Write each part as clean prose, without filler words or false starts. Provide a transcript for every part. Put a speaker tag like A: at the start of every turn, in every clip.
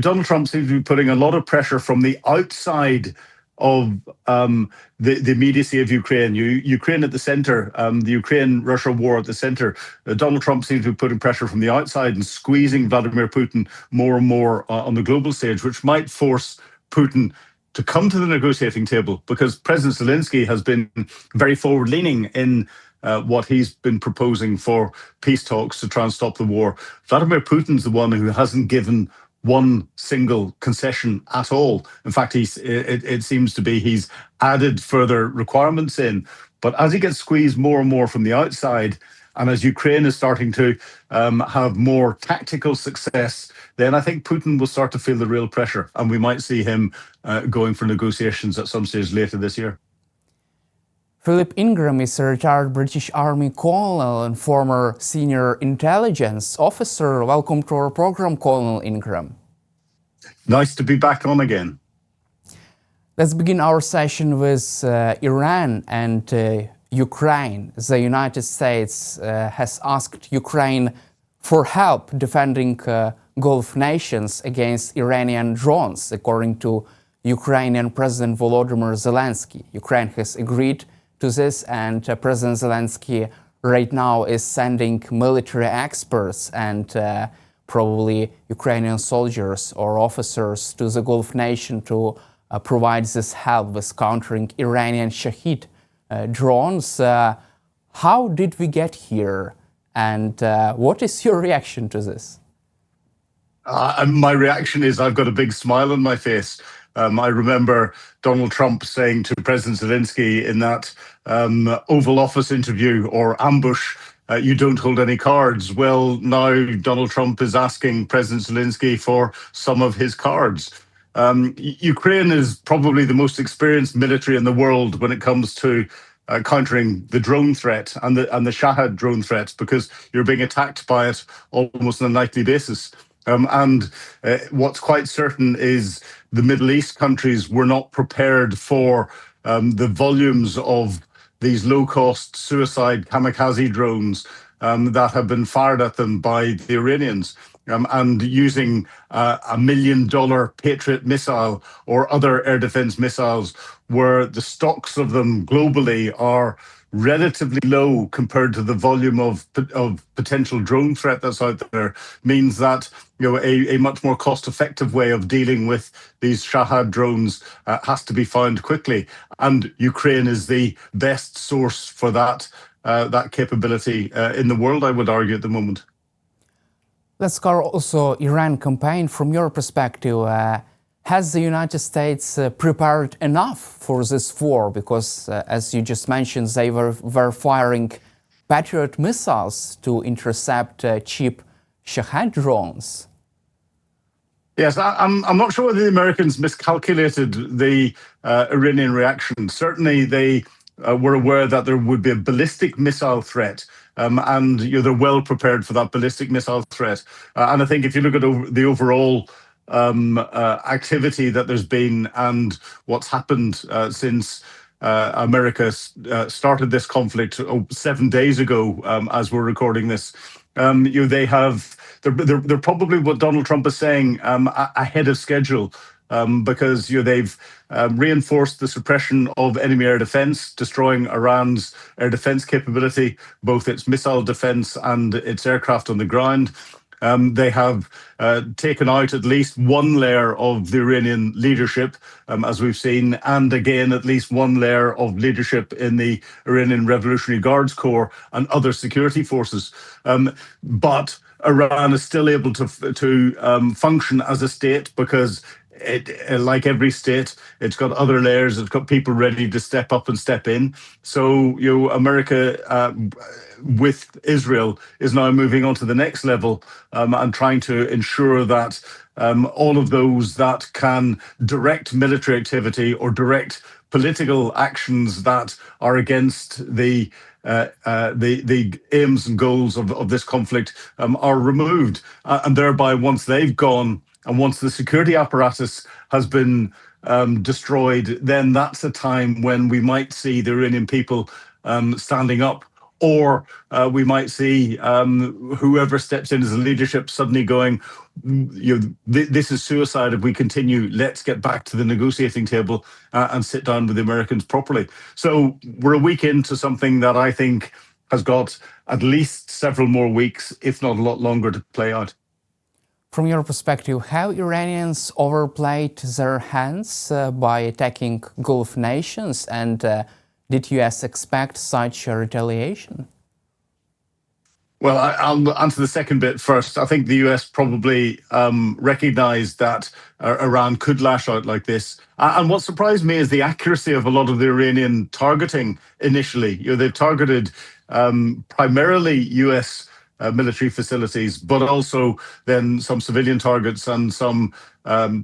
A: Donald Trump seems to be putting a lot of pressure from the outside of the immediacy of Ukraine. Ukraine at the center, the Ukraine-Russia war at the center. Donald Trump seems to be putting pressure from the outside and squeezing Vladimir Putin more and more on the global stage, which might force Putin to come to the negotiating table, because President Zelensky has been very forward-leaning in what he's been proposing for peace talks to try and stop the war. Vladimir Putin's the one who hasn't given one single concession at all. In fact, it seems to be he's added further requirements in. But as he gets squeezed more and more from the outside, and as Ukraine is starting to have more tactical success, then I think Putin will start to feel the real pressure, and we might see him going for negotiations at some stage later this year.
B: Philip Ingram is a retired British Army colonel and former senior intelligence officer. Welcome to our program, Colonel Ingram.
A: Nice to be back on again.
B: Let's begin our session with Iran and Ukraine. The United States has asked Ukraine for help defending Gulf nations against Iranian drones, according to Ukrainian President Volodymyr Zelensky. Ukraine has agreed to this, and President Zelensky right now is sending military experts and probably Ukrainian soldiers or officers to the Gulf nation to provide this help with countering Iranian Shahid drones. How did we get here, and what is your reaction to this?
A: My reaction is I've got a big smile on my face. I remember Donald Trump saying to President Zelensky in that Oval Office interview or ambush, you don't hold any cards. Well, now Donald Trump is asking President Zelensky for some of his cards. Ukraine is probably the most experienced military in the world when it comes to countering the drone threat and the Shahed drone threat, because you're being attacked by it almost on a nightly basis. And what's quite certain is the Middle East countries were not prepared for the volumes of these low-cost suicide kamikaze drones that have been fired at them by the Iranians. And using a $1 million Patriot missile or other air defense missiles, where the stocks of them globally are relatively low compared to the volume of potential drone threat that's out there, means that a much more cost-effective way of dealing with these Shahed drones has to be found quickly, and Ukraine is the best source for that capability in the world, I would argue, at the moment.
B: Let's cover also Iran campaign. From your perspective, has the United States prepared enough for this war? Because, as you just mentioned, they were firing Patriot missiles to intercept cheap Shahed drones.
A: Yes, I'm not sure whether the Americans miscalculated the Iranian reaction. Certainly, they were aware that there would be a ballistic missile threat, and they're well prepared for that ballistic missile threat. And I think if you look at the overall activity that there's been and what's happened since America started this conflict 7 days ago, as we're recording this, they're probably, what Donald Trump is saying, ahead of schedule, because they've reinforced the suppression of enemy air defense, destroying Iran's air defense capability, both its missile defense and its aircraft on the ground. They have taken out at least one layer of the Iranian leadership, as we've seen, and again, at least one layer of leadership in the Iranian Revolutionary Guards Corps and other security forces. But Iran is still able to function as a state because like every state, it's got other layers. It's got people ready to step up and step in. So, America with Israel is now moving on to the next level and trying to ensure that all of those that can direct military activity or direct political actions that are against the aims and goals of this conflict are removed, and thereby, once they've gone, and once the security apparatus has been destroyed, then that's a time when we might see the Iranian people standing up, or we might see whoever steps in as a leadership suddenly going, this is suicide if we continue. Let's get back to the negotiating table and sit down with the Americans properly. So we're a week into something that I think has got at least several more weeks, if not a lot longer, to play out.
B: From your perspective, have Iranians overplayed their hands by attacking Gulf nations, and did US expect such a retaliation?
A: Well, I'll answer the second bit first. I think the US probably recognized that Iran could lash out like this. And what surprised me is the accuracy of a lot of the Iranian targeting initially. They've targeted primarily US military facilities, but also then some civilian targets and some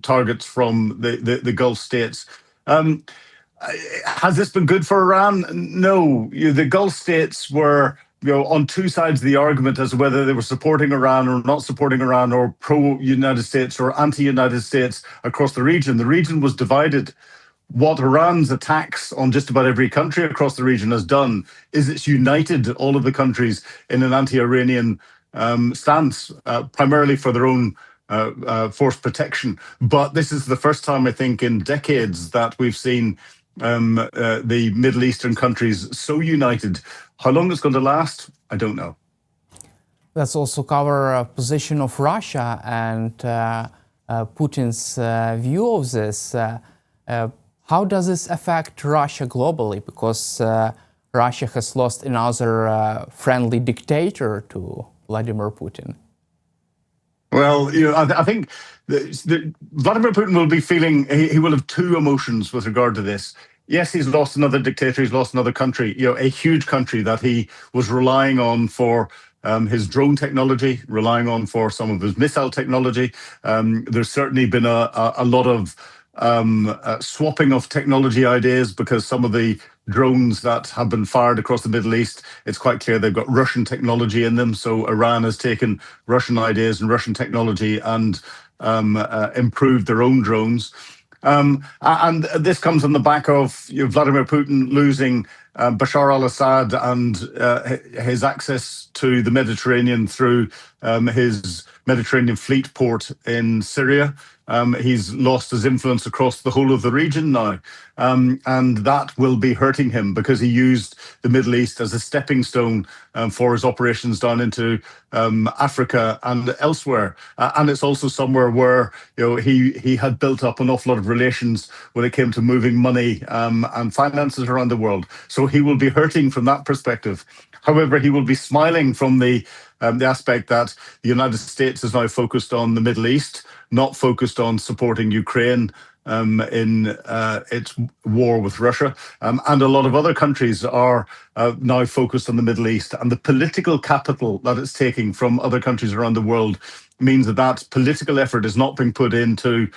A: targets from the Gulf states. Has this been good for Iran? No. The Gulf states were on two sides of the argument as to whether they were supporting Iran or not supporting Iran, or pro-United States or anti-United States across the region. The region was divided. What Iran's attacks on just about every country across the region has done is it's united all of the countries in an anti-Iranian stance, primarily for their own force protection. But this is the first time, I think, in decades that we've seen the Middle Eastern countries so united. How long it's going to last, I don't know.
B: Let's also cover a position of Russia and Putin's view of this. How does this affect Russia globally? Because Russia has lost another friendly dictator to Vladimir Putin.
A: Well, I think Vladimir Putin will be feeling, he will have two emotions with regard to this. Yes, he's lost another dictator, he's lost another country, a huge country that he was relying on for his drone technology, relying on for some of his missile technology. There's certainly been a lot of swapping of technology ideas, because some of the drones that have been fired across the Middle East, it's quite clear they've got Russian technology in them. So Iran has taken Russian ideas and Russian technology and improved their own drones. And this comes on the back of Vladimir Putin losing Bashar al-Assad and his access to the Mediterranean through his Mediterranean fleet port in Syria. He's lost his influence across the whole of the region now. And that will be hurting him, because he used the Middle East as a stepping stone for his operations down into Africa and elsewhere. And it's also somewhere where he had built up an awful lot of relations when it came to moving money and finances around the world. So he will be hurting from that perspective. However, he will be smiling from the aspect that the United States is now focused on the Middle East, not focused on supporting Ukraine in its war with Russia. And a lot of other countries are now focused on the Middle East. And the political capital that it's taking from other countries around the world means that political effort is not being put into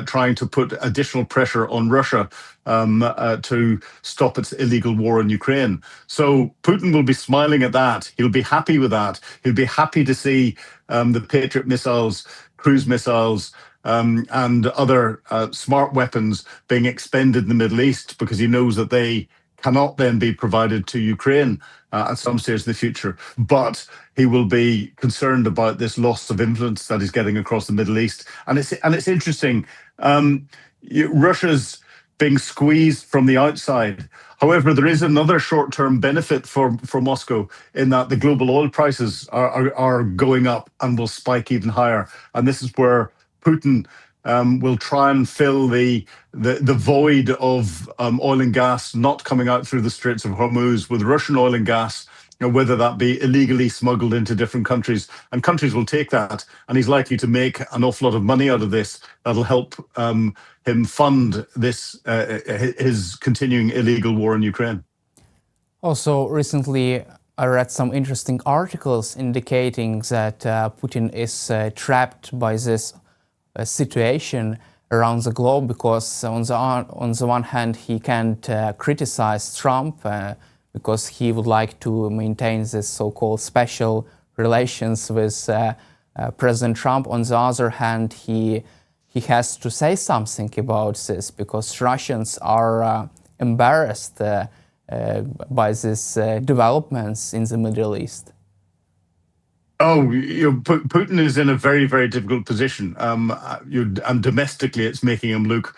A: trying to put additional pressure on Russia to stop its illegal war in Ukraine. So Putin will be smiling at that. He'll be happy with that. He'll be happy to see the Patriot missiles, cruise missiles, and other smart weapons being expended in the Middle East, because he knows that they cannot then be provided to Ukraine at some stage in the future. But he will be concerned about this loss of influence that he's getting across the Middle East. And it's interesting. Russia's being squeezed from the outside. However, there is another short-term benefit for Moscow, in that the global oil prices are going up and will spike even higher. And this is where Putin will try and fill the void of oil and gas not coming out through the Straits of Hormuz with Russian oil and gas, whether that be illegally smuggled into different countries. And countries will take that, and he's likely to make an awful lot of money out of this. That'll help him fund this his continuing illegal war in Ukraine.
B: Also, recently I read some interesting articles indicating that Putin is trapped by this situation around the globe, because on the one hand he can't criticize Trump because he would like to maintain this so-called special relations with President Trump. On the other hand, he has to say something about this, because Russians are embarrassed by these developments in the Middle East?
A: Oh, Putin is in a very, very difficult position, and domestically, it's making him look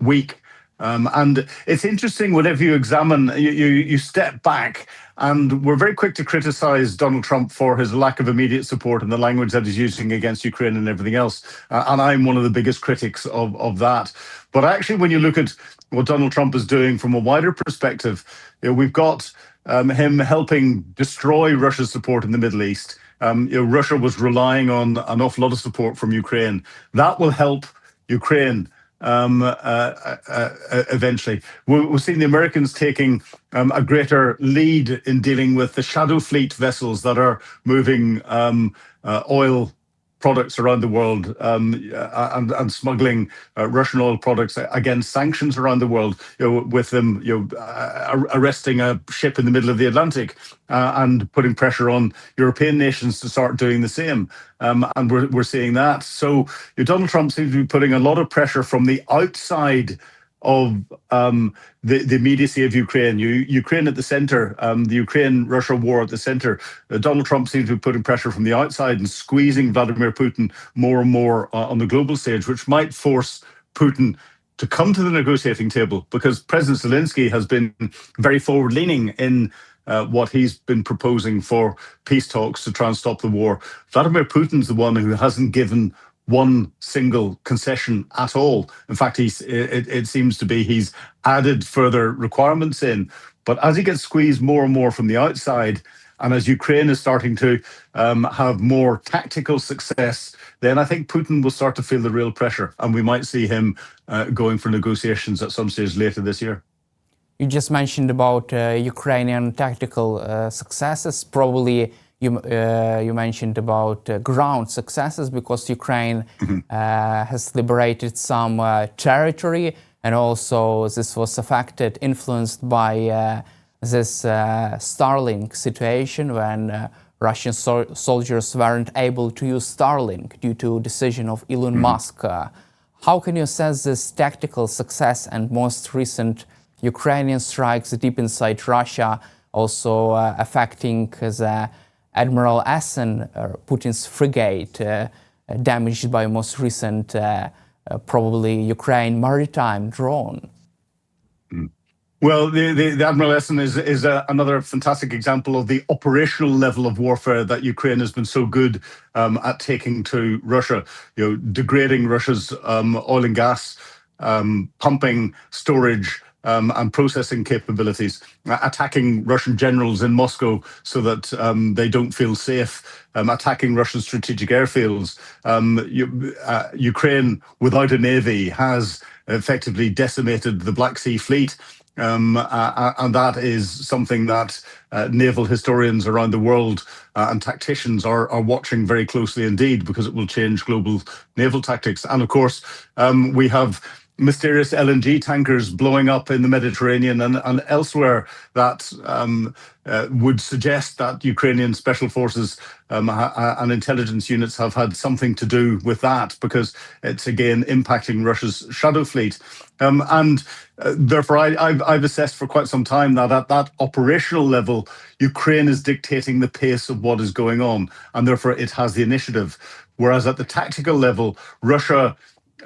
A: weak. And it's interesting whenever you examine, you step back, and we're very quick to criticize Donald Trump for his lack of immediate support and the language that he's using against Ukraine and everything else. And I'm one of the biggest critics of that. But actually, when you look at what Donald Trump is doing from a wider perspective, we've got him helping destroy Russia's support in the Middle East. Russia was relying on an awful lot of support from Ukraine. That will help Ukraine eventually. We're seeing the Americans taking a greater lead in dealing with the shadow fleet vessels that are moving oil products around the world, and smuggling Russian oil products against sanctions around the world, with them arresting a ship in the middle of the Atlantic, and putting pressure on European nations to start doing the same. And we're seeing that. So Donald Trump seems to be putting a lot of pressure from the outside of the immediacy of Ukraine. Ukraine at the center, the Ukraine-Russia war at the center. Donald Trump seems to be putting pressure from the outside and squeezing Vladimir Putin more and more on the global stage, which might force Putin to come to the negotiating table, because President Zelensky has been very forward-leaning in what he's been proposing for peace talks to try and stop the war. Vladimir Putin's the one who hasn't given one single concession at all. In fact, it seems to be he's added further requirements in. But as he gets squeezed more and more from the outside, and as Ukraine is starting to have more tactical success, then I think Putin will start to feel the real pressure, and we might see him going for negotiations at some stage later this year.
B: You just mentioned about Ukrainian tactical successes. Probably you mentioned about ground successes, because Ukraine has liberated some territory, and also this was influenced by this Starlink situation, when Russian soldiers weren't able to use Starlink due to decision of Elon Musk. How can you assess this tactical success and most recent Ukrainian strikes deep inside Russia, also affecting the Admiral Asen, Putin's frigate, damaged by most recent, probably Ukraine maritime drone?
A: Well, the Admiral Asen is another fantastic example of the operational level of warfare that Ukraine has been so good at taking to Russia. Degrading Russia's oil and gas pumping, storage, and processing capabilities, attacking Russian generals in Moscow so that they don't feel safe, attacking Russian strategic airfields. Ukraine, without a navy, has effectively decimated the Black Sea Fleet. And that is something that naval historians around the world and tacticians are watching very closely indeed, because it will change global naval tactics. And of course, we have mysterious LNG tankers blowing up in the Mediterranean and elsewhere that would suggest that Ukrainian special forces and intelligence units have had something to do with that, because it's again impacting Russia's shadow fleet. And therefore, I've assessed for quite some time that at that operational level, Ukraine is dictating the pace of what is going on, and therefore it has the initiative. Whereas at the tactical level, Russia,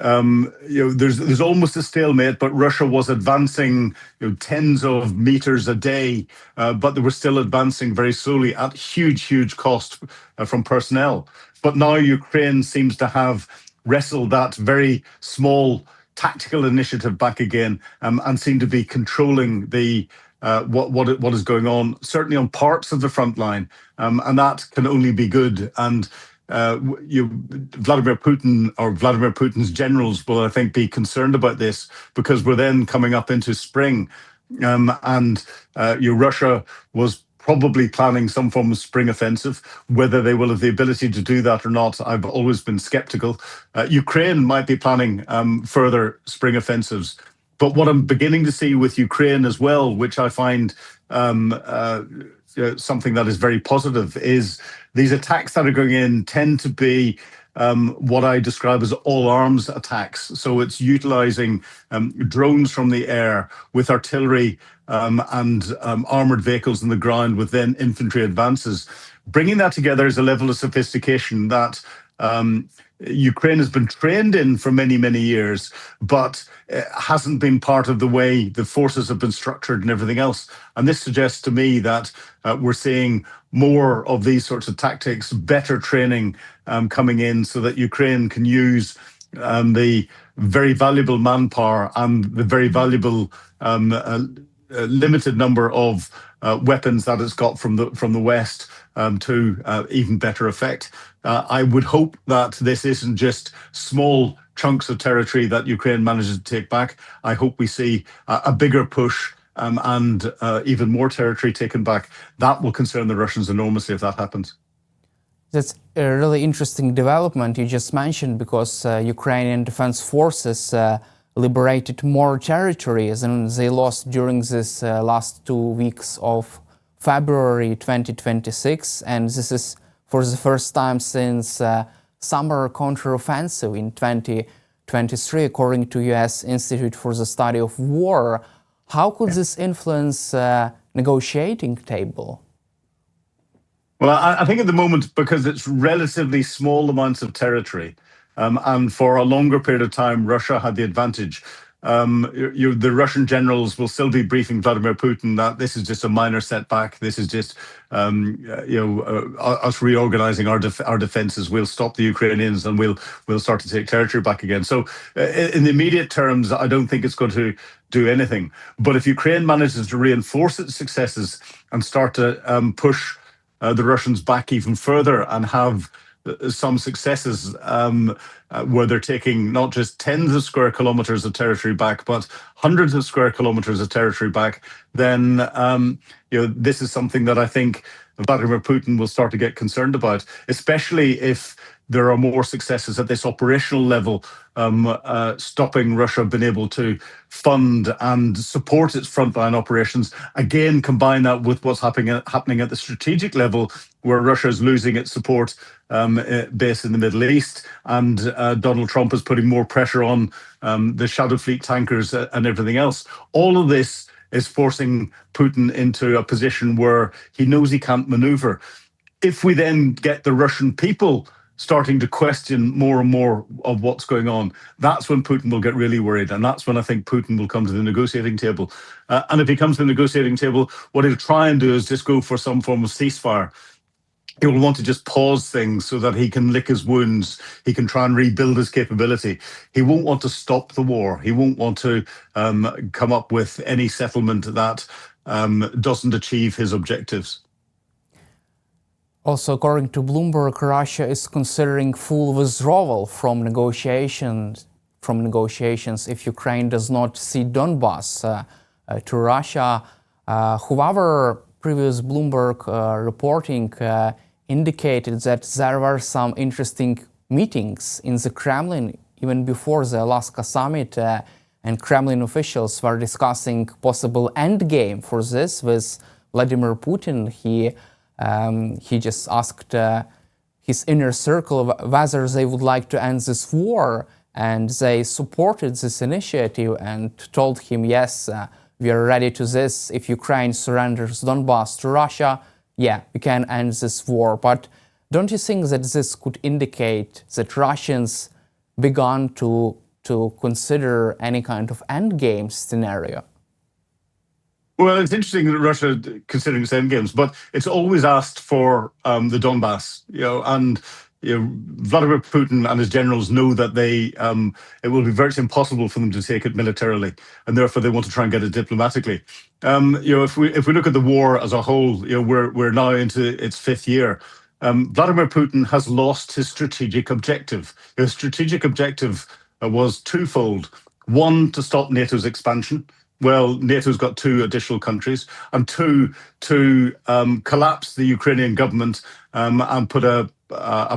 A: there's almost a stalemate, but Russia was advancing tens of meters a day, but they were still advancing very slowly at huge cost from personnel. But now Ukraine seems to have wrestled that very small tactical initiative back again, and seem to be controlling the what is going on, certainly on parts of the front line, and that can only be good. And Vladimir Putin, or Vladimir Putin's generals, will, I think, be concerned about this, because we're then coming up into spring, and Russia was probably planning some form of spring offensive. Whether they will have the ability to do that or not, I've always been skeptical. Ukraine might be planning further spring offensives. But what I'm beginning to see with Ukraine as well, which I find something that is very positive, is these attacks that are going in tend to be what I describe as all arms attacks. So it's utilizing drones from the air with artillery and armored vehicles on the ground with then infantry advances. Bringing that together is a level of sophistication that Ukraine has been trained in for many, many years, but hasn't been part of the way the forces have been structured and everything else. And this suggests to me that we're seeing more of these sorts of tactics, better training coming in so that Ukraine can use the very valuable manpower and the very valuable limited number of weapons that it's got from the West to even better effect. I would hope that this isn't just small chunks of territory that Ukraine manages to take back. I hope we see a bigger push and even more territory taken back. That will concern the Russians enormously if that happens.
B: That's a really interesting development you just mentioned, because Ukrainian defense forces liberated more territory than they lost during this last 2 weeks of February 2026, and this is for the first time since summer counteroffensive in 2023, according to U.S. Institute for the Study of War. How could this influence negotiating table?
A: Well, I think at the moment, because it's relatively small amounts of territory, and for a longer period of time, Russia had the advantage. The Russian generals will still be briefing Vladimir Putin that this is just a minor setback. This is just, us reorganizing our defenses. We'll stop the Ukrainians and we'll start to take territory back again. So, in the immediate terms, I don't think it's going to do anything. But if Ukraine manages to reinforce its successes and start to push the Russians back even further and have some successes where they're taking not just tens of square kilometers of territory back, but hundreds of square kilometers of territory back, then this is something that I think Vladimir Putin will start to get concerned about, especially if there are more successes at this operational level, stopping Russia being able to fund and support its frontline operations. Again, combine that with what's happening at the strategic level, where Russia is losing its support base in the Middle East, and Donald Trump is putting more pressure on the Shadow Fleet tankers and everything else. All of this is forcing Putin into a position where he knows he can't maneuver. If we then get the Russian people starting to question more and more of what's going on, that's when Putin will get really worried. And that's when I think Putin will come to the negotiating table. And if he comes to the negotiating table, what he'll try and do is just go for some form of ceasefire. He will want to just pause things so that he can lick his wounds. He can try and rebuild his capability. He won't want to stop the war. He won't want to come up with any settlement that doesn't achieve his objectives.
B: Also, according to Bloomberg, Russia is considering full withdrawal from negotiations if Ukraine does not cede Donbas to Russia. However, previous Bloomberg reporting indicated that there were some interesting meetings in the Kremlin even before the Alaska summit, and Kremlin officials were discussing possible endgame for this with Vladimir Putin. He just asked his inner circle whether they would like to end this war, and they supported this initiative and told him, yes, we are ready to this. If Ukraine surrenders Donbas to Russia, yeah, we can end this war. But don't you think that this could indicate that Russians began to consider any kind of endgame scenario?
A: Well, it's interesting that Russia considering its endgames, but it's always asked for the Donbass, and Vladimir Putin and his generals know that it will be virtually impossible for them to take it militarily, and therefore they want to try and get it diplomatically. If we look at the war as a whole, we're now into its 5th year. Vladimir Putin has lost his strategic objective. His strategic objective was twofold: one, to stop NATO's expansion. Well, NATO's got 2 additional countries, and 2, to collapse the Ukrainian government and put a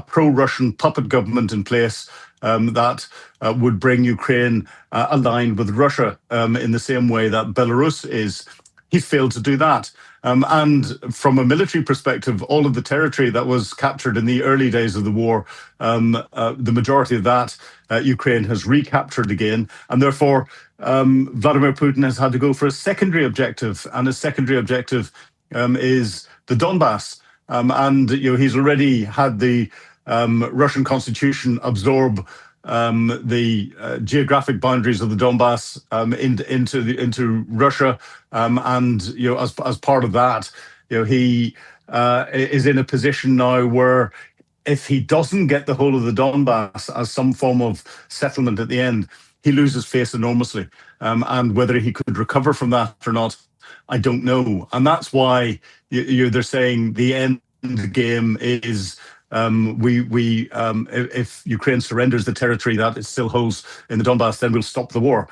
A: pro-Russian puppet government in place that would bring Ukraine aligned with Russia in the same way that Belarus is. He's failed to do that. And from a military perspective, all of the territory that was captured in the early days of the war, the majority of that Ukraine has recaptured again. And therefore, Vladimir Putin has had to go for a secondary objective. And his secondary objective is the Donbass. And he's already had the Russian constitution absorb the geographic boundaries of the Donbass into Russia, and as part of that, he is in a position now where if he doesn't get the whole of the Donbass as some form of settlement at the end, he loses face enormously, and whether he could recover from that or not, I don't know, and that's why they're saying the end game is. If Ukraine surrenders the territory that it still holds in the Donbass, then we'll stop the war.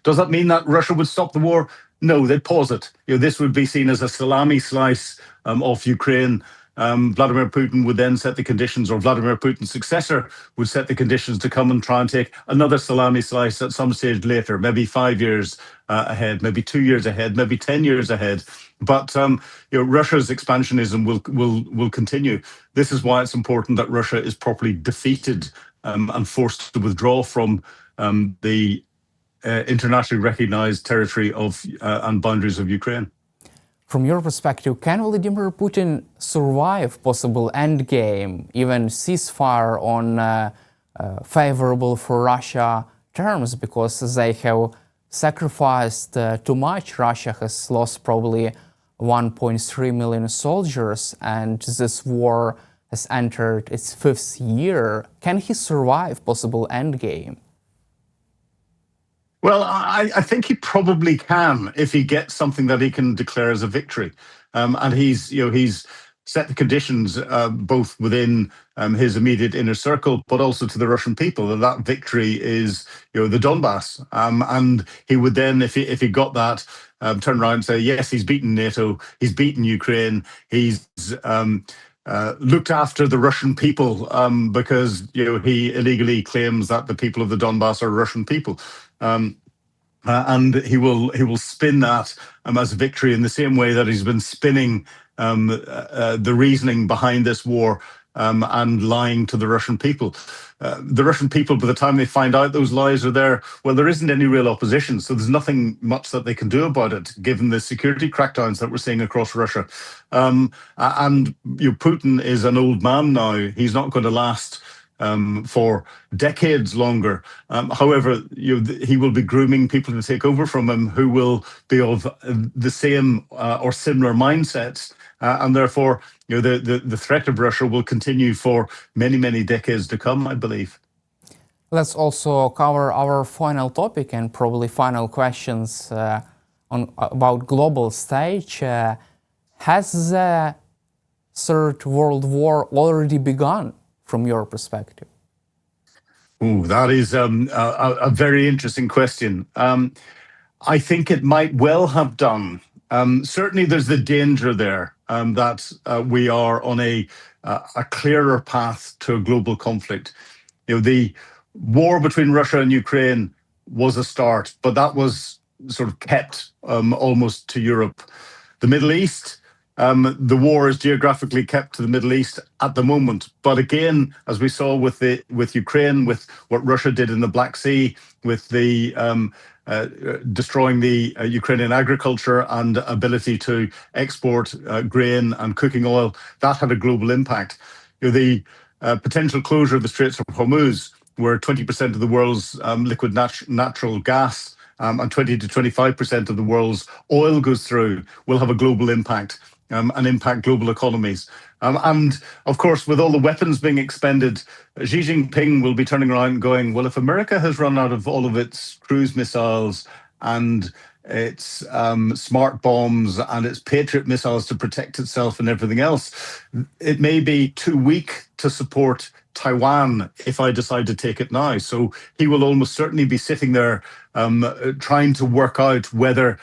A: Does that mean that Russia would stop the war? No, they'd pause it. This would be seen as a salami slice of Ukraine. Vladimir Putin would then set the conditions, or Vladimir Putin's successor would set the conditions to come and try and take another salami slice at some stage later, maybe 5 years ahead, maybe 2 years ahead, maybe 10 years ahead. But Russia's expansionism will continue. This is why it's important that Russia is properly defeated and forced to withdraw from the internationally recognized territory of and boundaries of Ukraine.
B: From your perspective, can Vladimir Putin survive possible endgame, even ceasefire on favorable for Russia terms, because they have sacrificed too much? Russia has lost probably 1.3 million soldiers, and this war has entered its 5th year. Can he survive possible endgame?
A: Well, I think he probably can if he gets something that he can declare as a victory, and he's set the conditions both within his immediate inner circle, but also to the Russian people. That victory is the Donbass, and he would then, if he got that, turn around and say, yes, he's beaten NATO, he's beaten Ukraine, he's looked after the Russian people because he illegally claims that the people of the Donbass are Russian people. And he will spin that as a victory in the same way that he's been spinning the reasoning behind this war and lying to the Russian people. The Russian people, by the time they find out those lies are there, well, there isn't any real opposition, so there's nothing much that they can do about it, given the security crackdowns that we're seeing across Russia. And Putin is an old man now. He's not going to last for decades longer. However, he will be grooming people to take over from him who will be of the same or similar mindsets, and therefore, the threat of Russia will continue for many, many decades to come, I believe.
B: Let's also cover our final topic and probably final questions about global stage. Has the Third World War already begun, from your perspective?
A: Oh, that is a very interesting question. I think it might well have done. Certainly, there's the danger there that we are on a clearer path to a global conflict. The war between Russia and Ukraine was a start, but that was sort of kept almost to Europe. The Middle East, the war is geographically kept to the Middle East at the moment. But again, as we saw with Ukraine, with what Russia did in the Black Sea, with the destroying the Ukrainian agriculture and ability to export grain and cooking oil, that had a global impact. The potential closure of the Straits of Hormuz, where 20% of the world's liquid natural gas and 20 to 25% of the world's oil goes through, will have a global impact and impact global economies. And of course, with all the weapons being expended, Xi Jinping will be turning around and going, well, if America has run out of all of its cruise missiles and its smart bombs and its Patriot missiles to protect itself and everything else, it may be too weak to support Taiwan if I decide to take it now. So he will almost certainly be sitting there trying to work out whether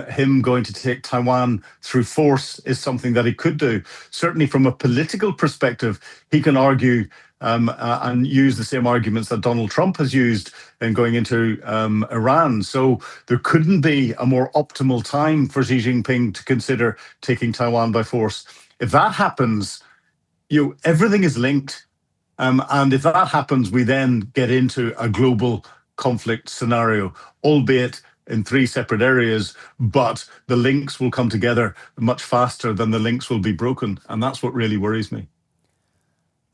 A: him going to take Taiwan through force is something that he could do. Certainly from a political perspective, he can argue and use the same arguments that Donald Trump has used in going into Iran. So there couldn't be a more optimal time for Xi Jinping to consider taking Taiwan by force. If that happens, everything is linked. And if that happens, we then get into a global conflict scenario, albeit in 3 separate areas, but the links will come together much faster than the links will be broken. And that's what really worries me.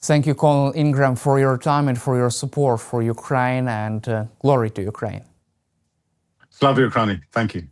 B: Thank you, Colonel Ingram, for your time and for your support for Ukraine, and glory to Ukraine.
A: Slava Ukraini. Thank you.